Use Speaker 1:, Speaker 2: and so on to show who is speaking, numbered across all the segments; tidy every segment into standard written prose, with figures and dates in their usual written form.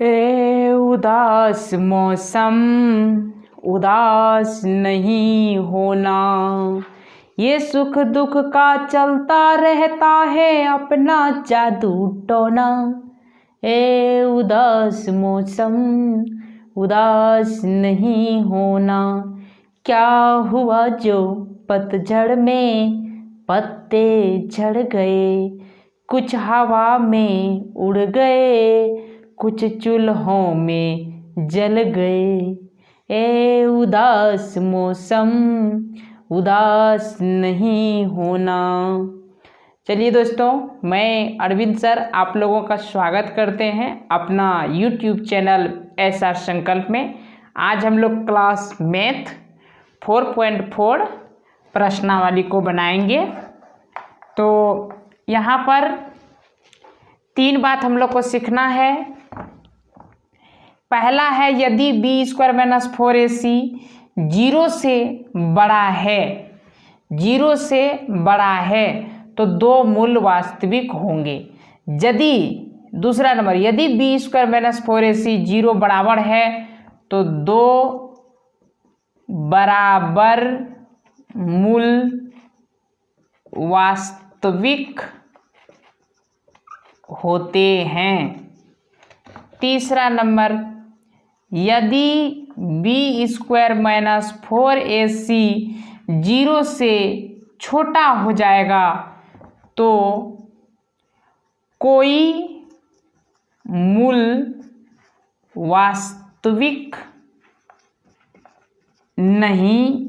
Speaker 1: उदास मौसम उदास नहीं होना, ये सुख दुख का चलता रहता है अपना जादू टोना। उदास मौसम उदास नहीं होना, क्या हुआ जो पतझड़ में पत्ते झड़ गए, कुछ हवा में उड़ गए, कुछ चूल्हों में जल गए। उदास मौसम उदास नहीं होना। चलिए दोस्तों, मैं अरविंद सर आप लोगों का स्वागत करते हैं अपना YouTube चैनल SR संकल्प में। आज हम लोग क्लास मैथ 4.4 प्रश्नावली को बनाएंगे। तो यहाँ पर 3 बात हम लोग को सीखना है। पहला है, यदि b² - 4ac 0 से बड़ा है, 0 से बड़ा है तो 2 मूल वास्तविक होंगे। यदि दूसरा नंबर, यदि b² - 4ac 0 बराबर है तो 2 बराबर मूल वास्तविक होते हैं। तीसरा नंबर, यदि b² - 4ac 0 से छोटा हो जाएगा तो कोई मूल वास्तविक नहीं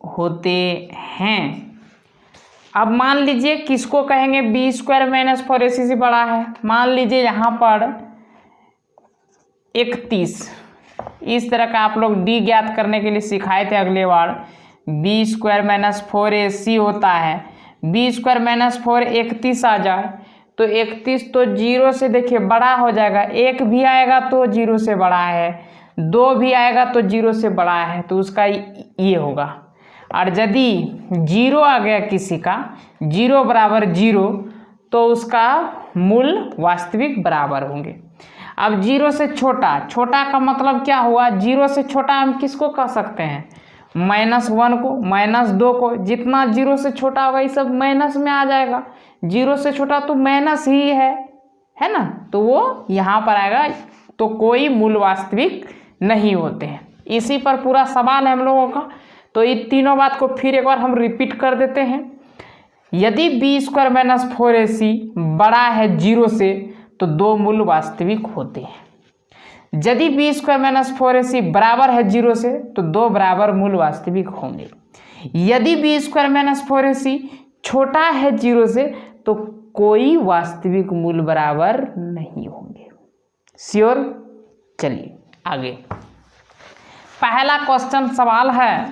Speaker 1: होते हैं। अब मान लीजिए किसको कहेंगे b² - 4ac से बड़ा है। मान लीजिए यहाँ पर 31, इस तरह का आप लोग d ज्ञात करने के लिए सिखाए थे अगले बार। b² - 4ac होता है, b² - 4 31 आ जाए तो 31 तो 0 से देखिए बड़ा हो जाएगा, 1 भी आएगा तो 0 से बड़ा है, 2 भी आएगा तो 0 से बड़ा है, तो उसका ये होगा। और यदि 0 आ गया किसी का, 0 बराबर 0, तो उसका मूल वास्तविक बराबर होंगे। अब 0 से छोटा, छोटा का मतलब क्या हुआ, 0 से छोटा हम किसको कह सकते हैं, -1 को, -2 को। जितना 0 से छोटा होगा ये सब माइनस में आ जाएगा। 0 से छोटा तो माइनस ही है ना, तो वो यहाँ पर आएगा। तो कोई मूल वास्तविक नहीं होते हैं। इसी पर पूरा सवाल है हम लोगों का। तो ये तीनों बात को फिर एक बार हम रिपीट कर देते हैं। यदि b² - 4ac बड़ा है 0 से तो 2 मूल वास्तविक होते हैं। यदि b² - 4ac बराबर है 0 से तो 2 बराबर मूल वास्तविक होंगे। यदि b² - 4ac छोटा है 0 से तो कोई वास्तविक मूल बराबर नहीं होंगे। श्योर? चलिए आगे। पहला क्वेश्चन सवाल है,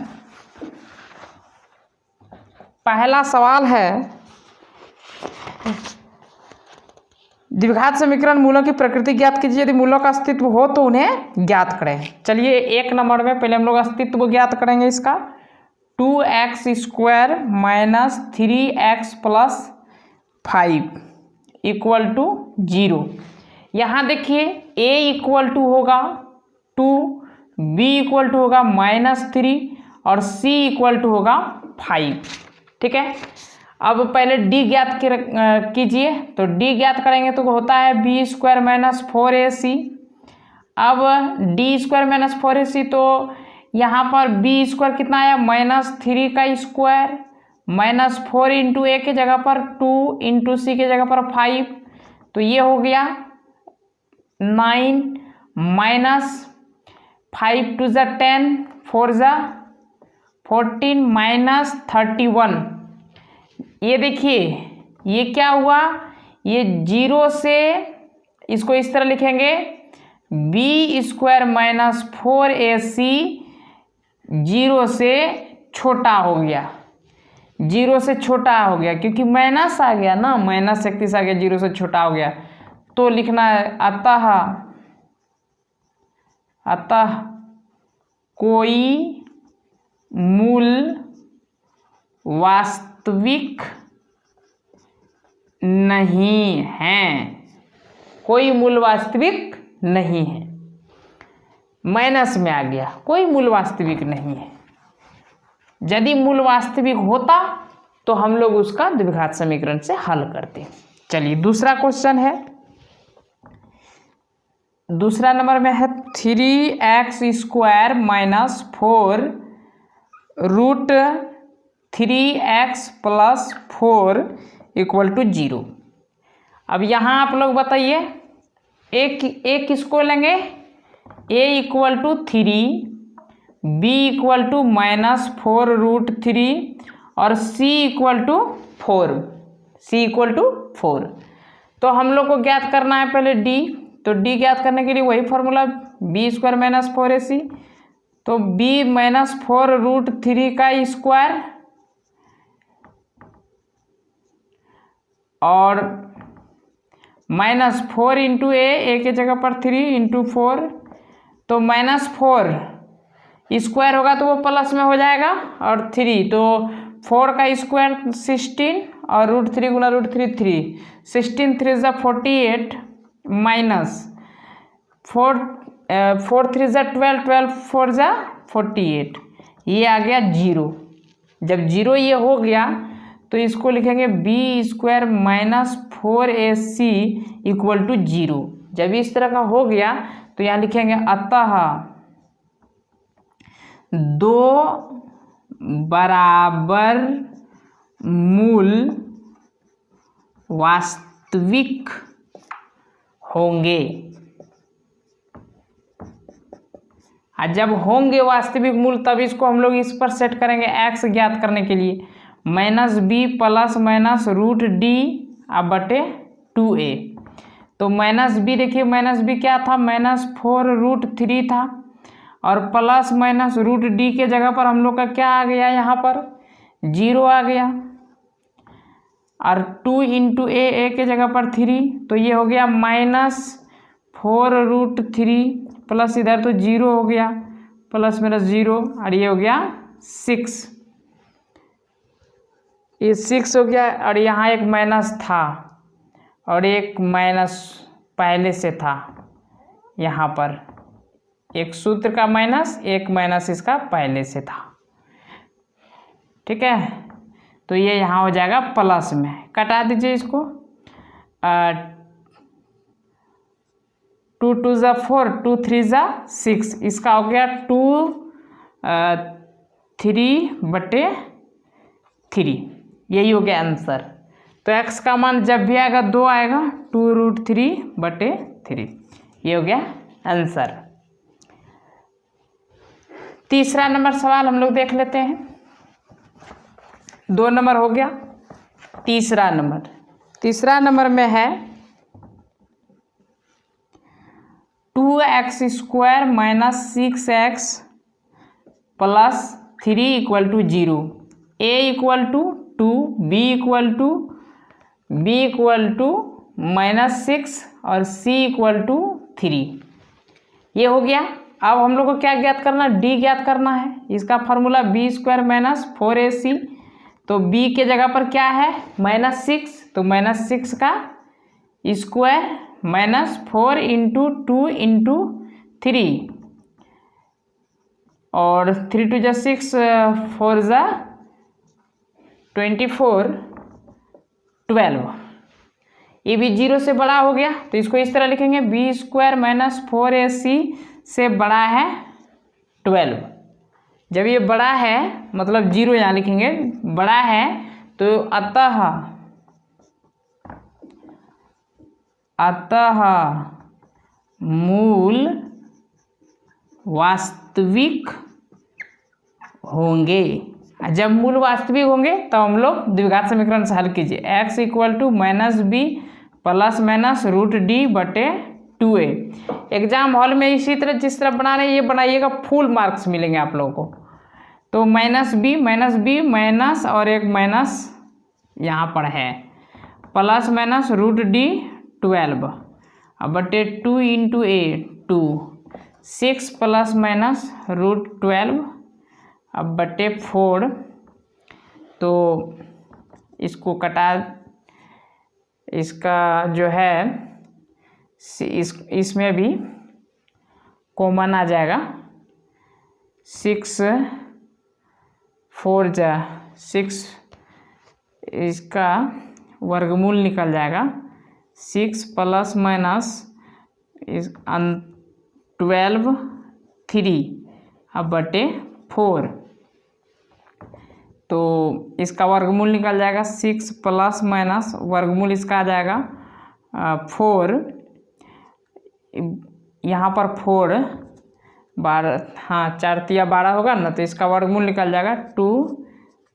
Speaker 1: पहला सवाल है, द्विघात समीकरण मूलों की प्रकृति ज्ञात कीजिए। यदि मूलों का अस्तित्व हो तो उन्हें ज्ञात करें। चलिए 1 नंबर में पहले हम लोग अस्तित्व ज्ञात करेंगे इसका। 2x² - 3x + 5 = 0। यहाँ देखिए a = होगा 2, b = होगा -3 और c = होगा 5। ठीक है। अब पहले d ज्ञात कीजिए। तो d ज्ञात करेंगे तो होता है b² - 4ac। अब d² - 4ac तो यहाँ पर b² कितना आया, -3 का स्क्वायर, -4 × a के जगह पर 2 × c के जगह पर 5, तो ये हो गया 9 -5 2 = 10, 4 = 14 -31। ये देखिए ये क्या हुआ, ये 0 से, इसको इस तरह लिखेंगे b² - 4ac 0 से छोटा हो गया, 0 से छोटा हो गया क्योंकि माइनस आ गया ना, -31 आ गया, 0 से छोटा हो गया। तो लिखना है अतः कोई मूल वास्तविक नहीं है, कोई मूल वास्तविक नहीं है, माइनस में आ गया, कोई मूल वास्तविक नहीं है। यदि मूल वास्तविक होता तो हम लोग उसका द्विघात समीकरण से हल करते। चलिए दूसरा क्वेश्चन है, दूसरा नंबर में है 3x² minus 4 root 3x plus 4 equal to 0। अब यहाँ आप लोग बताइए एक किसको लेंगे, a equal to 3, b equal to -4 root 3 और c इक्वल टू 4। तो हम लोग को ज्ञात करना है पहले d, तो d ज्ञात करने के लिए वही फॉर्मूला b² - 4ac, तो b -4 रूट 3 का स्क्वायर और -4 इंटू a के जगह पर 3 इंटू 4, तो -4 स्क्वायर होगा तो वो प्लस में हो जाएगा और 3, तो 4 का स्क्वायर 16 और रूट 3 गुना रूट 3 3, 16 3 ज़ा 48 माइनस 4 3 ज़ा 12, 12 4 ज़ा 48, ये आ गया 0। जब 0 ये हो गया तो इसको लिखेंगे b² - 4ac इक्वल टू 0। जब इस तरह का हो गया तो यहाँ लिखेंगे अतः दो बराबर मूल वास्तविक होंगे। जब होंगे वास्तविक मूल तब इसको हम लोग इस पर सेट करेंगे x ज्ञात करने के लिए, -b plus minus root d अब बटे 2a। तो -b देखिए, -b क्या था, -4 रूट 3 था और प्लस माइनस रूट d के जगह पर हम लोग का क्या आ गया, यहाँ पर 0 आ गया और 2 इंटू a के जगह पर 3, तो ये हो गया -4 रूट 3 प्लस इधर तो 0 हो गया, प्लस माइनस 0 और ये हो गया 6, ये 6 हो गया और यहाँ एक माइनस था और एक माइनस पहले से था, यहाँ पर एक सूत्र का माइनस, एक माइनस इसका पहले से था। ठीक है, तो ये यहाँ हो जाएगा प्लस में, कटा दीजिए इसको, 2 2 ज़ा 4, 2 3 ज़ा 6, इसका हो गया 2 3/3, यही हो गया आंसर। तो x का मान जब भी आएगा 2 आएगा, 2 रूट 3/3, ये हो गया आंसर। तीसरा नंबर सवाल हम लोग देख लेते हैं, 2 नंबर हो गया, तीसरा नंबर में है 2x² - 6x plus 3 equal to 0, a equal to 2, b equal to -6 और c इक्वल टू 3, ये हो गया। अब हम लोग को क्या ज्ञात करना, d ज्ञात करना है। इसका फार्मूला b² - 4ac, तो b के जगह पर क्या है -6, तो -6 का स्क्वायर -4 इंटू 2 इंटू 3 और 3 2 ज़ा 6, 4 ज़ा 24, 12, ये भी 0 से बड़ा हो गया, तो इसको इस तरह लिखेंगे b² - 4ac से बड़ा है 12। जब ये बड़ा है मतलब 0 यहाँ लिखेंगे, बड़ा है, तो अतः मूल वास्तविक होंगे। जब मूल वास्तविक होंगे तब हम लोग द्विघात समीकरण से हल कीजिए, x equal to -b plus minus root d बटे 2a। एग्जाम हॉल में इसी तरह जिस तरह बना रहे हैं ये बनाइएगा, फुल मार्क्स मिलेंगे आप लोगों को। तो -b माइनस और एक माइनस यहाँ पर है, प्लस माइनस रूट d 12 अब बटे 2 into a 2, 6 plus minus root 12 अब बटे 4, तो इसको कटा, इसका जो है इसमें भी कॉमन आ जाएगा, 6 4 जा 6, इसका वर्गमूल निकल जाएगा 6 प्लस माइनस 12 3 अब बटे 4, तो इसका वर्गमूल निकल जाएगा 6 प्लस माइनस वर्गमूल इसका आ जाएगा 4, यहाँ पर 4 12, हाँ 4 तिया 12 होगा ना, तो इसका वर्गमूल निकल जाएगा 2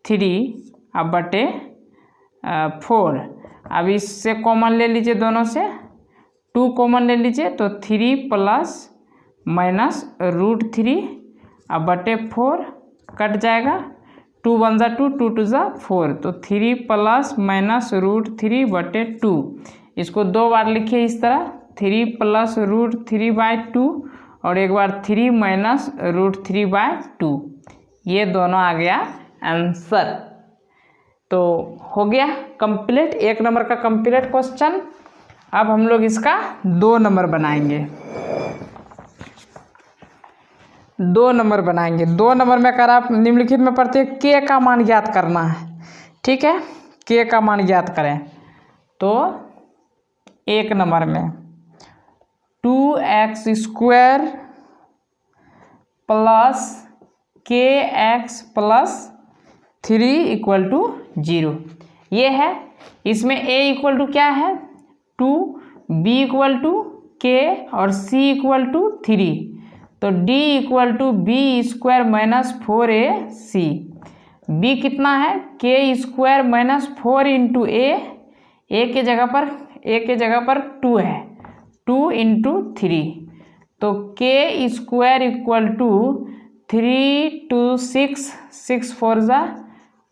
Speaker 1: 3 अब बटे 4। अब इससे कॉमन ले लीजिए, दोनों से 2 कॉमन ले लीजिए, तो 3 प्लस माइनस √3 अब बटे 4 कट जाएगा, 2 1 जा 2, 2 2 जा 4, तो 3 प्लस माइनस √3 बटे 2। इसको 2 बार लिखिए इस तरह, 3 प्लस √3/2 और एक बार 3 माइनस √3/2। ये दोनों आ गया आंसर। तो हो गया कंप्लीट 1 नंबर का कंप्लीट क्वेश्चन। अब हम लोग इसका 2 नंबर बनाएंगे। 2 नंबर बनाएंगे। 2 नंबर में अगर आप निम्नलिखित में प्रत्येक के का मान ज्ञात करना है, ठीक है, के का मान ज्ञात करें। तो 1 नंबर में 2x² प्लस kx प्लस 3 = 0 ये है। इसमें a = क्या है 2, b = k और c = 3, तो d = b² - 4ac। b कितना है k² - 4 × a के जगह पर 2 है, 2 × 3, तो k² = 3 2 6 6 4 जा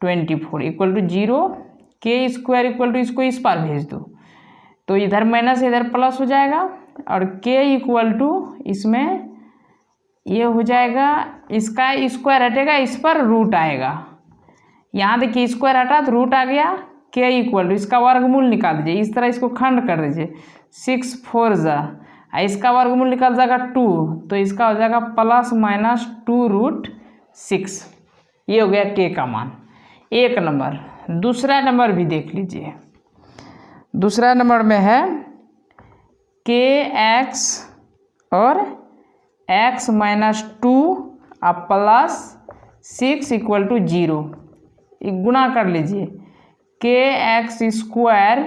Speaker 1: 24 = 0। k² इसको इस पार भेज दो, तो इधर माइनस इधर प्लस हो जाएगा, और k = इसमें ये हो जाएगा, इसका स्क्वायर हटेगा, इस पर रूट आएगा। यहाँ देखिए स्क्वायर हटा तो रूट आ गया, k इसका वर्गमूल निकाल दीजिए, इस तरह इसको खंड कर दीजिए, 6 4 जा, इसका वर्गमूल निकल जाएगा 2, तो इसका हो जाएगा +-2√6। ये हो गया k का मान। 1 नंबर। दूसरा नंबर भी देख लीजिए। दूसरा नंबर में है kx और x - 2 अब प्लस 6 = 0, गुणा कर लीजिए, kx²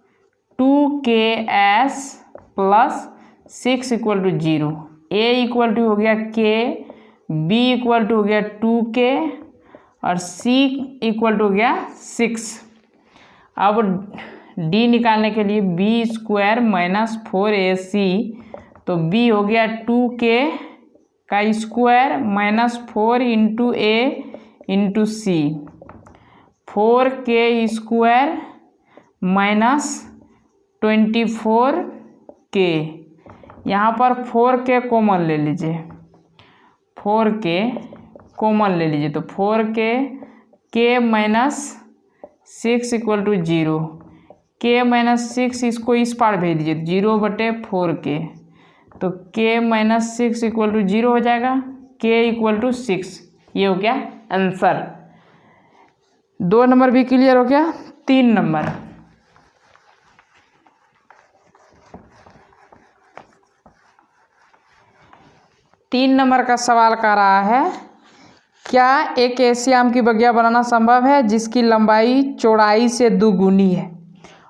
Speaker 1: - 2ks प्लस 6 = 0। a = हो गया k, b = हो गया 2k और c = हो गया 6। अब d निकालने के लिए b² - 4ac, तो b हो गया 2k का square -4 × a × c, 4k² -24k। यहाँ पर 4k कॉमन ले लीजिए, 4k कॉमन ले लीजिए, तो 4k k - 6 = 0, k - 6 इसको इस पार भेज दीजिए, 0/4k, तो k - 6 = 0 हो जाएगा, k = 6। ये हो गया आंसर। 2 नंबर भी क्लियर हो गया। 3 नंबर। तीन नंबर का सवाल कर रहा है, क्या एक ऐसी आम की बगिया बनाना संभव है जिसकी लंबाई चौड़ाई से 2 गुनी है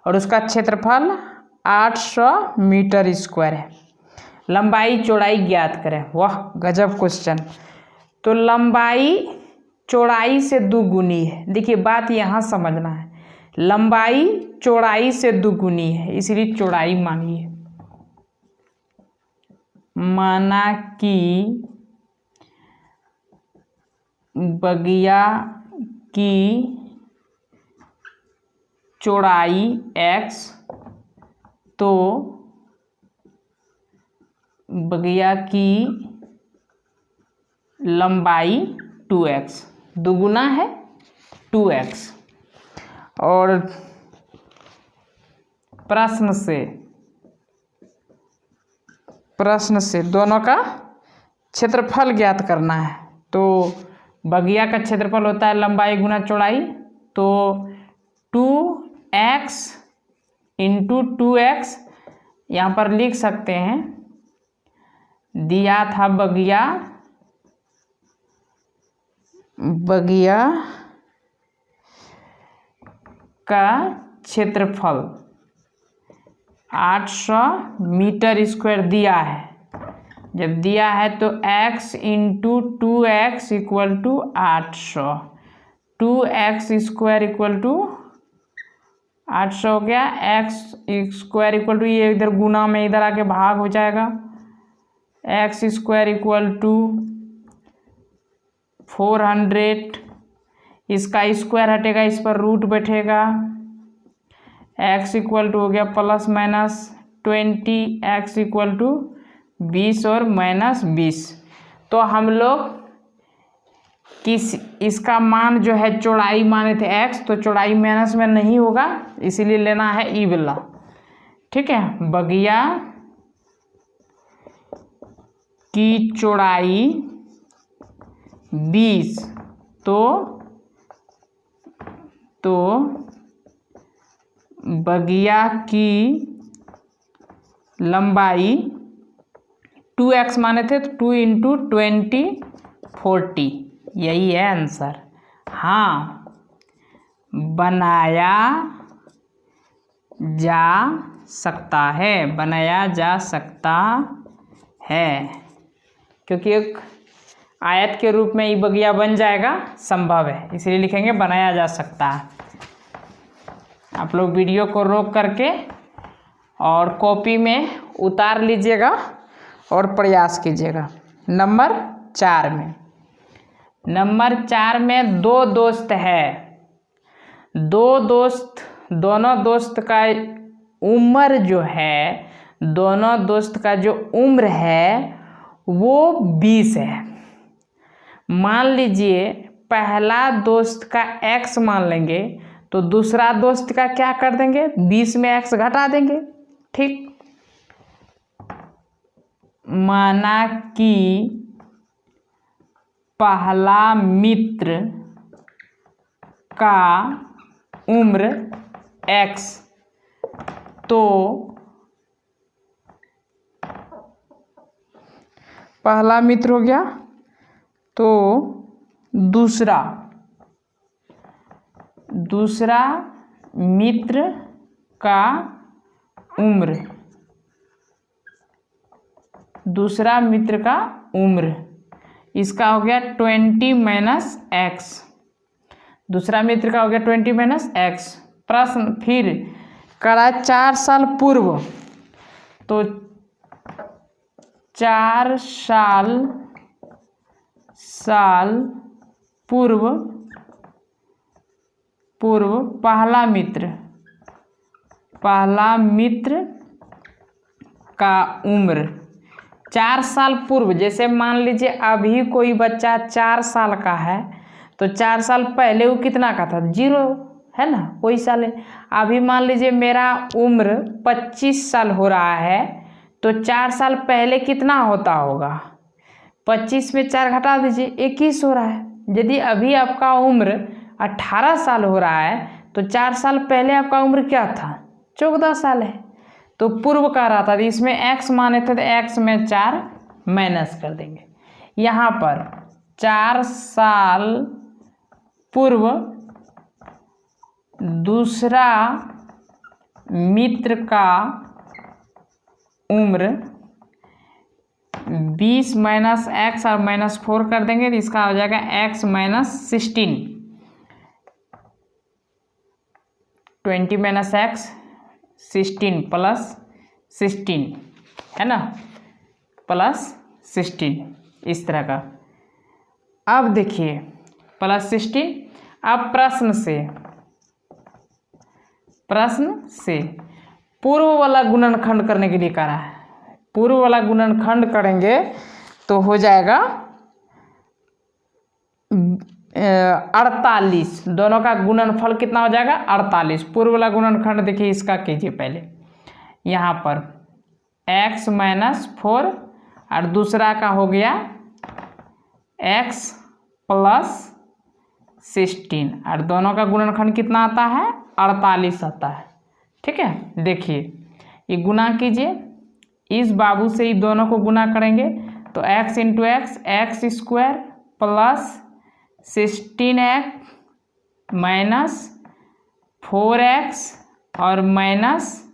Speaker 1: और उसका क्षेत्रफल 800 मीटर स्क्वायर है। लंबाई चौड़ाई ज्ञात करें। वाह गजब क्वेश्चन। तो लंबाई चौड़ाई से 2 गुनी है। देखिए बात यहाँ समझना है, लंबाई चौड़ाई से 2 गुनी है, इसलिए चौड़ाई मानिए। माना कि बगिया की चौड़ाई x, तो बगिया की लंबाई 2x, दुगुना है 2x, और प्रश्न से दोनों का क्षेत्रफल ज्ञात करना है। तो बगिया का क्षेत्रफल होता है लंबाई गुना चौड़ाई, तो 2x इंटू 2x यहाँ पर लिख सकते हैं। दिया था बगिया का क्षेत्रफल 800 मीटर स्क्वायर दिया है। जब दिया है तो x into 2x equal to 800, 2x square equal to 800 हो गया। x स्क्वायर इक्वल टू, ये इधर गुना में इधर आके भाग हो जाएगा, x स्क्वायर इक्वल टू 400, इसका स्क्वायर हटेगा, इस पर रूट बैठेगा, x इक्वल टू हो गया plus minus 20, x equal to 20 और माइनस 20। तो हम लोग इसका मान जो है चौड़ाई माने थे x, तो चौड़ाई माइनस में नहीं होगा, इसीलिए लेना है ई वाला। ठीक है, बगिया की चौड़ाई 20, तो बगिया की लंबाई 2x माने थे, तो 2 इंटू 20 40, यही है आंसर। हाँ, बनाया जा सकता है, क्योंकि एक आयत के रूप में ये बगिया बन जाएगा, संभव है, इसलिए लिखेंगे बनाया जा सकता है। आप लोग वीडियो को रोक करके और कॉपी में उतार लीजिएगा और प्रयास कीजिएगा। नंबर 4 में 2 दोस्त है। 2 दोस्त, दोनों दोस्त का उम्र जो है, दोनों दोस्त का जो उम्र है वो 20 है। मान लीजिए पहला दोस्त का x मान लेंगे, तो दूसरा दोस्त का क्या कर देंगे, 20 में x घटा देंगे। ठीक, माना कि पहला मित्र का उम्र x, तो पहला मित्र हो गया, तो दूसरा मित्र का उम्र, दूसरा मित्र का उम्र, इसका हो गया 20 माइनस x, दूसरा मित्र का हो गया 20 माइनस x। प्रश्न फिर करा 4 साल पूर्व, तो 4 साल पूर्व पहला मित्र का उम्र, 4 साल पूर्व, जैसे मान लीजिए अभी कोई बच्चा 4 साल का है, तो 4 साल पहले वो कितना का था, 0 है ना, कोई साल है। अभी मान लीजिए मेरा उम्र 25 साल हो रहा है, तो 4 साल पहले कितना होता होगा, 25 में 4 घटा दीजिए, 21 हो रहा है। यदि अभी आपका उम्र 18 साल हो रहा है, तो 4 साल पहले आपका उम्र क्या था, 14 साल है। तो पूर्व का रहा था, इसमें x माने थे, तो x में 4 माइनस कर देंगे। यहाँ पर 4 साल पूर्व दूसरा मित्र का उम्र 20 माइनस x और माइनस 4 कर देंगे, तो इसका हो जाएगा x minus 16, 20 minus x 16 plus 16 है ना, प्लस 16 इस तरह का। अब देखिए प्लस 16, अब प्रश्न से पूर्व वाला गुणनखंड करने के लिए कह रहा है। पूर्व वाला गुणनखंड करेंगे तो हो जाएगा 48, दोनों का गुणनफल कितना हो जाएगा, 48। पूर्व वाला गुणनखंड देखिए इसका कीजिए पहले, यहाँ पर x माइनस 4 और दूसरा का हो गया x प्लस 16 और दोनों का गुणनखंड कितना आता है 48 आता है। ठीक है, देखिए ये गुना कीजिए, इस बाबू से ही दोनों को गुना करेंगे तो x into x square plus 16x minus 4x और माइनस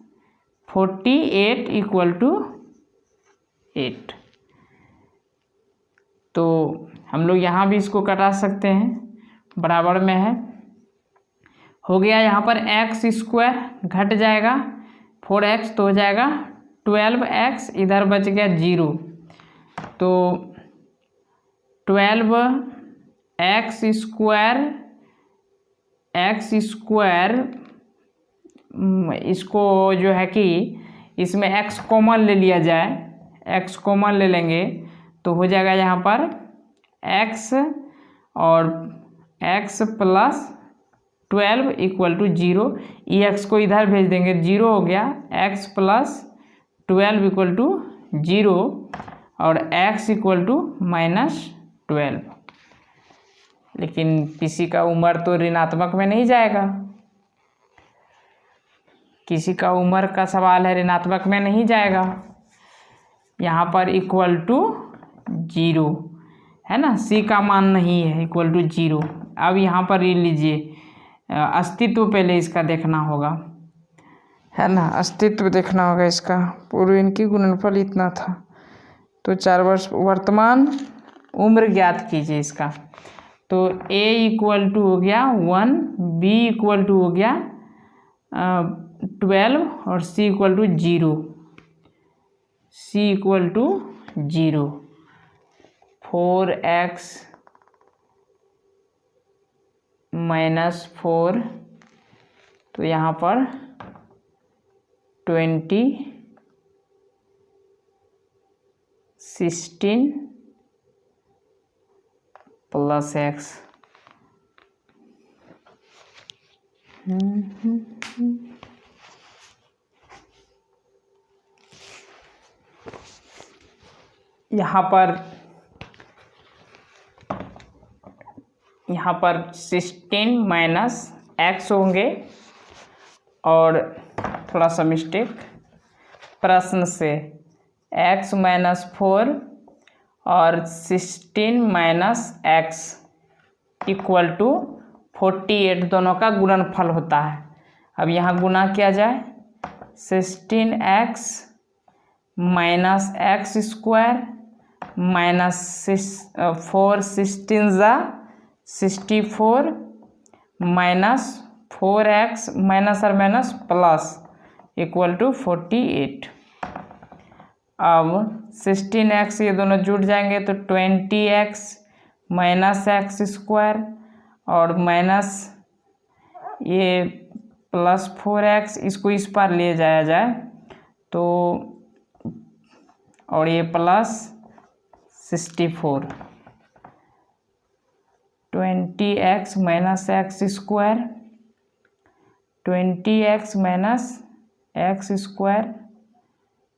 Speaker 1: 48 इक्वल टू 8। तो हम लोग यहाँ भी इसको कटा सकते हैं, बराबर में है, हो गया। यहाँ पर x स्क्वायर घट जाएगा 4x तो हो जाएगा 12x, इधर बच गया 0, तो 12x स्क्वायर इसको जो है कि इसमें x कॉमन ले लिया जाए, x कॉमन ले लेंगे तो हो जाएगा यहाँ पर x और x plus 12 equal to 0, x को इधर भेज देंगे 0 हो गया, x प्लस 12 इक्वल टू 0 और x इक्वल टू माइनस 12। लेकिन किसी का उम्र तो ऋणात्मक में नहीं जाएगा, किसी का उम्र का सवाल है, ऋणात्मक में नहीं जाएगा। यहाँ पर इक्वल टू 0 है ना, c का मान नहीं है, इक्वल टू 0। अब यहाँ पर ये लीजिए, अस्तित्व पहले इसका देखना होगा, है ना, अस्तित्व देखना होगा इसका। पूर्व इनकी गुणनफल इतना था, तो 4 वर्ष वर्तमान उम्र ज्ञात कीजिए इसका। तो a इक्वल टू हो गया 1, b इक्वल टू हो गया 12 और c equal to 0, c equal to 0। 4x minus 4, तो यहाँ पर 20, 16 प्लस x, यहाँ पर 16 माइनस x होंगे, और थोड़ा सा मिस्टेक प्रश्न से x माइनस 4 और 16 माइनस x इक्वल टू 48 दोनों का गुणनफल होता है। अब यहाँ गुना किया जाए, 16x minus X square minus 4 16 ज़ा 64 माइनस 4x माइनस और माइनस प्लस इक्वल टू 48। अब 16x ये दोनों जुड़ जाएंगे तो 20x माइनस एक्स स्क्वायर और माइनस ये प्लस 4x, इसको इस पार ले जाया जाए तो, और ये plus 64, 20x minus X square, 20x minus X square,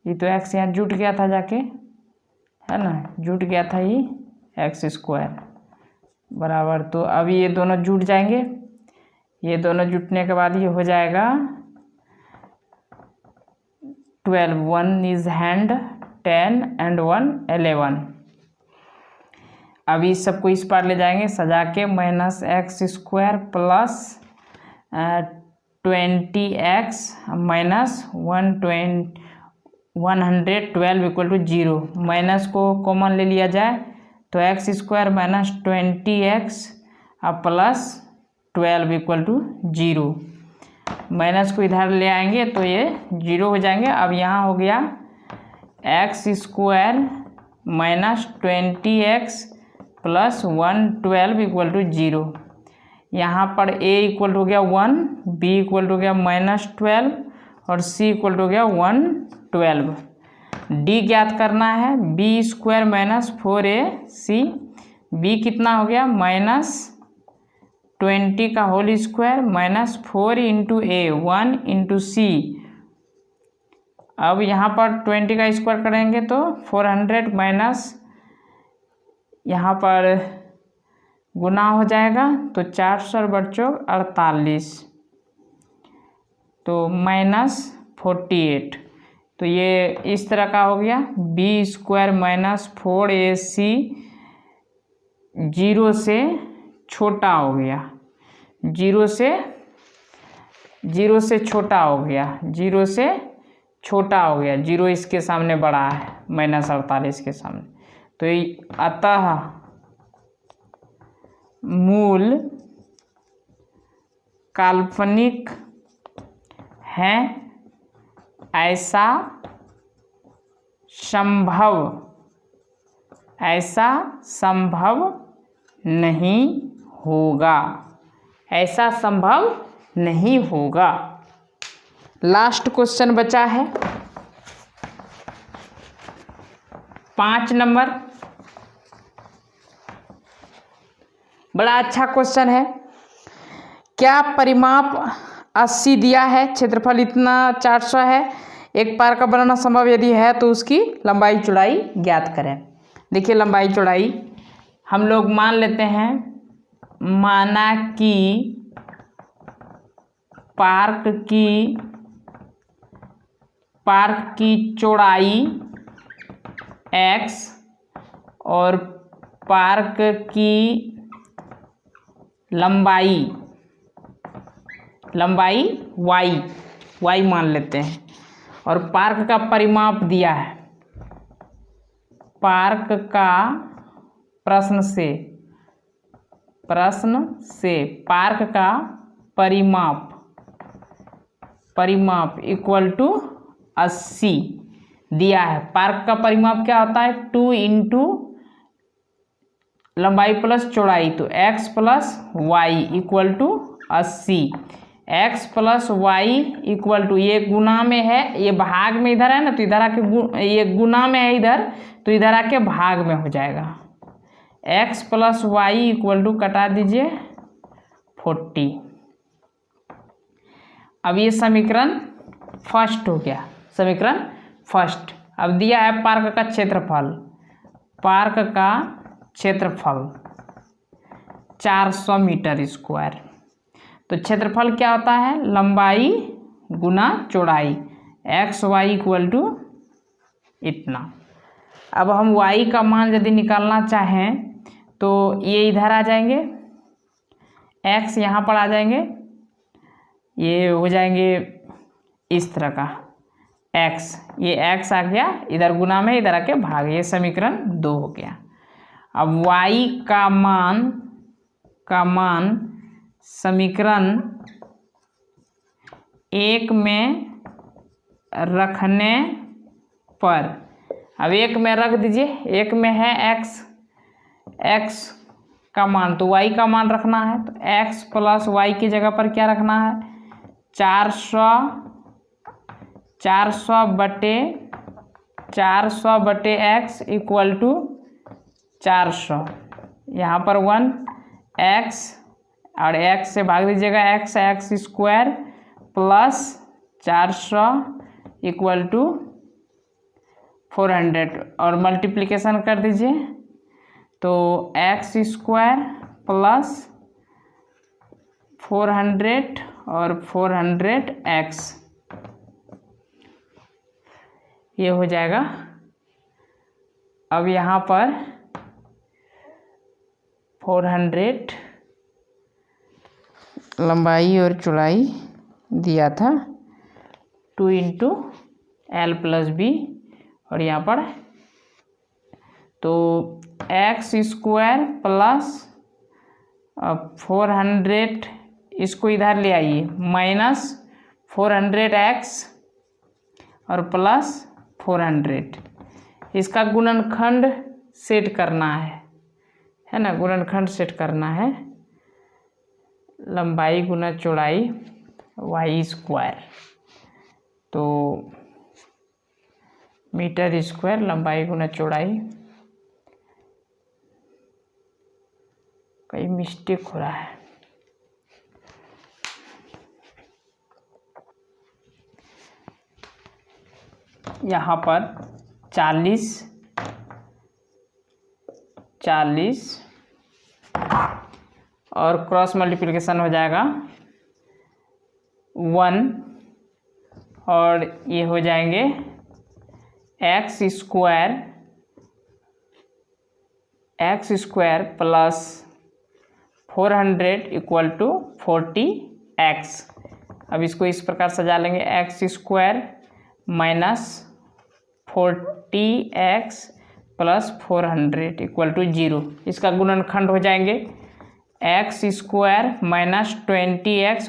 Speaker 1: ये तो x यहाँ जुट गया था जाके, है ना, जुट गया था ये एक्स स्क्वायर बराबर। तो अब ये दोनों जुट जाएंगे, ये दोनों जुटने के बाद ये हो जाएगा 12, 1 इज हैंड 10 एंड 1 11। अब इस सबको इस पार ले जाएंगे सजा के, minus X square plus 20x minus 112 equal to 0। Minus को कॉमन ले लिया जाए तो एक्स स्क्वायर माइनस 20x अब प्लस 12 इक्वल टू 0। माइनस को इधर ले आएंगे तो ये 0 हो जाएंगे। अब यहाँ हो गया X square minus 20x plus 112 equal to 0। यहाँ पर a इक्वल हो गया 1, b इक्वल हो गया माइनस 12 और c इक्वल हो गया 112। d ज्ञात करना है, b square minus 4ac, b कितना हो गया माइनस 20 का whole square minus 4 into a 1 into c अब यहाँ पर 20 का स्क्वायर करेंगे तो 400 माइनस यहाँ पर गुना हो जाएगा तो 400 बच्चों 48 तो -48। तो ये इस तरह का हो गया बी स्क्वायर माइनस 4ac 0 से छोटा हो गया, 0 से छोटा हो गया, 0 से छोटा हो गया, 0 इसके सामने बड़ा है -48 के सामने। तो अतः मूल काल्पनिक है, ऐसा संभव नहीं होगा, ऐसा संभव नहीं होगा। लास्ट क्वेश्चन बचा है 5 नंबर। बड़ा अच्छा क्वेश्चन है। क्या परिमाप 80 दिया है, क्षेत्रफल इतना 400 है, एक पार का बनाना संभव यदि है तो उसकी लंबाई चौड़ाई ज्ञात करें। देखिए लंबाई चौड़ाई हम लोग मान लेते हैं, माना कि पार्क की चौड़ाई x और पार्क की लंबाई y मान लेते हैं, और पार्क का परिमाप दिया है। पार्क का प्रश्न से पार्क का परिमाप इक्वल टू 80 दिया है। पार्क का परिमाप क्या होता है, 2 इंटू लंबाई प्लस चौड़ाई, तो x plus Y equal to 80, x plus Y equal to, ये गुना में है, ये भाग में इधर है ना, तो इधर आके ये गुना में है इधर, तो इधर आके भाग में हो जाएगा। x plus Y equal to कटा दीजिए 40। अब ये समीकरण फर्स्ट हो गया, समीकरण फर्स्ट। अब दिया है पार्क का क्षेत्रफल 400 मीटर स्क्वायर। तो क्षेत्रफल क्या होता है, लंबाई गुना चौड़ाई, एक्स वाई इक्वल टू इतना। अब हम y का मान यदि निकालना चाहें तो ये इधर आ जाएंगे, x यहाँ पर आ जाएंगे, ये हो जाएंगे इस तरह का x, ये x आ गया इधर गुना में, इधर आके भाग, ये समीकरण 2 हो गया। अब y का मान समीकरण 1 में रखने पर, अब 1 में रख दीजिए, 1 में है x का मान, तो y का मान रखना है, तो x प्लस वाई की जगह पर क्या रखना है, 400 बटे x इक्वल टू 400, यहाँ पर 1 x और x से भाग दीजिएगा, x square plus 400 equal to 400 और मल्टीप्लिकेशन कर दीजिए, तो x स्क्वायर प्लस 400 और 400x, ये हो जाएगा। अब यहाँ पर 400 लंबाई और चौड़ाई दिया था, 2 इंटू एल प्लस बी, और यहाँ पर तो एक्स स्क्वायर प्लस 400, इसको इधर ले आइए, माइनस 400x और प्लस 400, इसका गुणनखंड सेट करना है ना, गुणनखंड सेट करना है, लंबाई गुना चौड़ाई y स्क्वायर, तो मीटर स्क्वायर लंबाई गुना चौड़ाई, कहीं मिस्टेक हो रहा है, यहाँ पर 40 और क्रॉस मल्टीप्लिकेशन हो जाएगा 1 और ये हो जाएंगे x square plus 400 equal to 40x। अब इसको इस प्रकार सजा लेंगे, x square minus 40x plus 400 equal to 0। इसका गुणनखंड हो जाएंगे x square minus 20x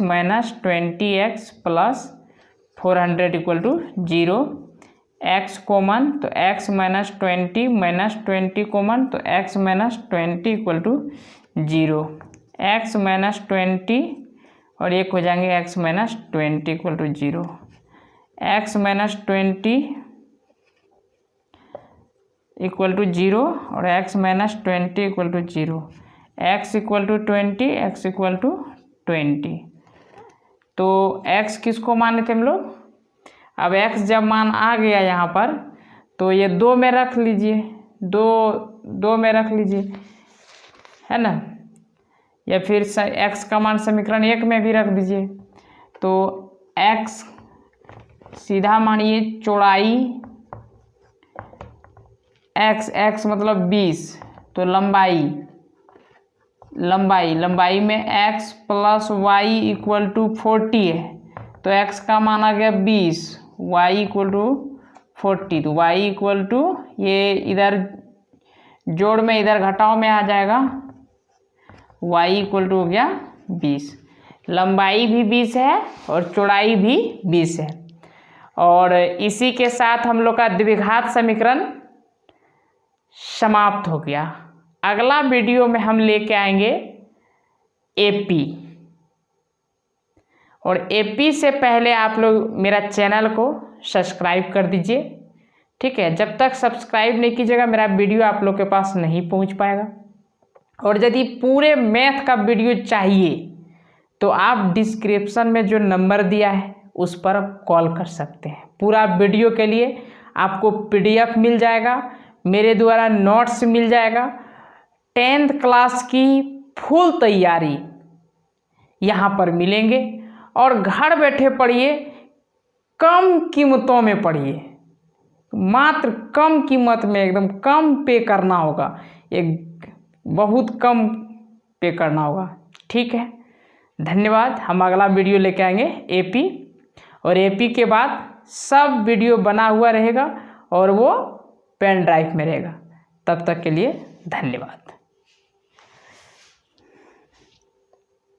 Speaker 1: plus 400 equal to 0। x common तो x माइनस 20 कॉमन तो x minus 20 equal to 0। x minus 20 और एक हो जाएंगे x minus 20 equal to 0। x minus 20 equal to 0 और x minus 20 equal to 0। x equal to 20, x equal to 20। तो x किसको माने थे हम लोग? अब x जब मान आ गया यहाँ पर तो ये 2 में रख लीजिए, 2 में रख लीजिए, है ना, या फिर x का मान समीकरण 1 में भी रख दीजिए। तो x सीधा मानिए चौड़ाई x मतलब 20, तो लंबाई में x plus Y equal to 40 है, तो x का मान आ गया 20, y इक्वल टू 40। तो y इक्वल टू ये इधर जोड़ में इधर घटाव में आ जाएगा, y इक्वल टू हो गया 20। लंबाई भी 20 है और चौड़ाई भी 20 है। और इसी के साथ हम लोग का द्विघात समीकरण समाप्त हो गया। अगला वीडियो में हम लेके आएंगे एपी, और एपी से पहले आप लोग मेरा चैनल को सब्सक्राइब कर दीजिए, ठीक है। जब तक सब्सक्राइब नहीं कीजिएगा मेरा वीडियो आप लोग के पास नहीं पहुंच पाएगा। और यदि पूरे मैथ का वीडियो चाहिए तो आप डिस्क्रिप्शन में जो नंबर दिया है उस पर कॉल कर सकते हैं। पूरा वीडियो के लिए आपको PDF मिल जाएगा, मेरे द्वारा नोट्स मिल जाएगा, 10th क्लास की फुल तैयारी यहाँ पर मिलेंगे। और घर बैठे पढ़िए, कम कीमतों में पढ़िए, मात्र कम कीमत में, एकदम कम पे करना होगा, एक बहुत कम पे करना होगा, ठीक है। धन्यवाद। हम अगला वीडियो लेके आएंगे एपी, और एपी के बाद सब वीडियो बना हुआ रहेगा और वो पेन ड्राइव में रहेगा। तब तक के लिए धन्यवाद।